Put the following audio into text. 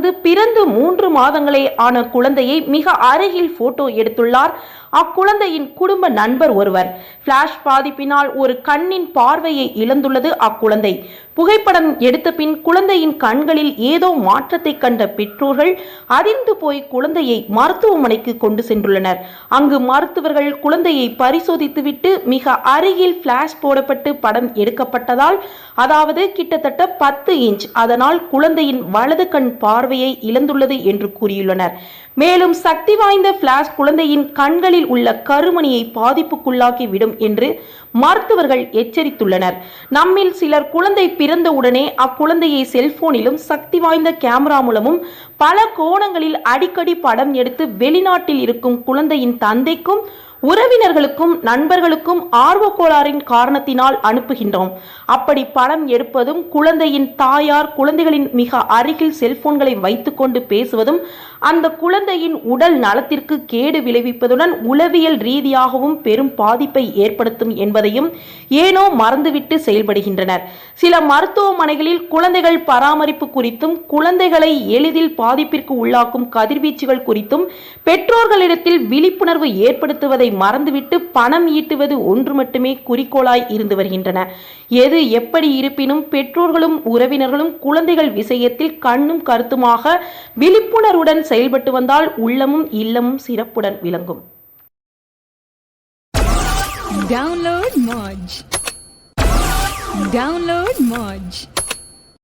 தனது பிறந்து 3 மாதங்களே ஆன குழந்தையை மிக அருகில் போட்டோ எடுத்துள்ளார் அக்குழந்தையின் குடும்ப நண்பர் ஒருவர். பிளாஷ் பாதிப்பினால் ஒரு கண்ணின் பார்வையை இழந்துள்ளது அக்குழந்தை. புகைப்படம் எடுத்த பின் குழந்தையின் கண்களில் ஏதோ மாற்றத்தை கண்ட பெற்றோர்கள் அதிர்ந்து போய் குழந்தையை மருத்துவமனைக்கு கொண்டு சென்றுள்ளனர். அங்கு மருத்துவர்கள் குழந்தையை பரிசோதித்துவிட்டு மிக அருகில் பிளாஷ் போடப்பட்டு படம் எடுக்கப்பட்டதால், அதாவது கிட்டத்தட்ட 10 இன்ச், அதனால் குழந்தையின் வலது கண் பார்வையை இழந்துள்ளது என்று கூறியுள்ளனர். மேலும் சக்தி வாய்ந்த பிளாஷ் குழந்தையின் கண்களில் உள்ள கருமணியை பாதிப்புக்குள்ளாக்கி விடும் என்று மருத்துவர்கள் எச்சரித்துள்ளனர். நம்மில் சிலர் குழந்தை பிறந்தவுடனே அக்குழந்தையை செல்போனிலும் சக்தி வாய்ந்த கேமரா மூலமும் பல கோணங்களில் அடிக்கடி படம் எடுத்து வெளிநாட்டில் இருக்கும் குழந்தையின் தந்தைக்கும் உறவினர்களுக்கும் நண்பர்களுக்கும் ஆர்வக்கோளாறின் காரணத்தினால் அனுப்புகின்றோம். அப்படி படம் எடுப்பதும் குழந்தையின் தாயார் குழந்தைகளின் மிக அருகில் செல்போன்களை வைத்துக்கொண்டு பேசுவதும் அந்த குழந்தையின் உடல் நலத்திற்கு கேடு விளைவிப்பதுடன் உளவியல் ரீதியாகவும் பெரும் பாதிப்பை ஏற்படுத்தும் என்பதையும் ஏனோ மறந்துவிட்டு செயல்படுகின்றனர். சில மருத்துவமனைகளில் குழந்தைகள் பராமரிப்பு குறித்தும் குழந்தைகளை எளிதில் பாதிப்பிற்கு உள்ளாக்கும் கதிர்வீச்சுகள் குறித்தும் பெற்றோர்களிடத்தில் விழிப்புணர்வு ஏற்படுத்துவதை மறந்துவிட்டு பணம் ஈட்டுவது ஒன்று மட்டுமே குறிக்கோளாய் இருந்து வருகின்றன. எது எப்படி இருப்பினும் பெற்றோர்களும் உறவினர்களும் குழந்தைகள் விஷயத்தில் கண்ணும் கருத்துமாக விழிப்புணர்வுடன் செயல்பட்டு வந்தால் உள்ளமும் இல்லமும் சிறப்புடன் விளங்கும். Download Moj.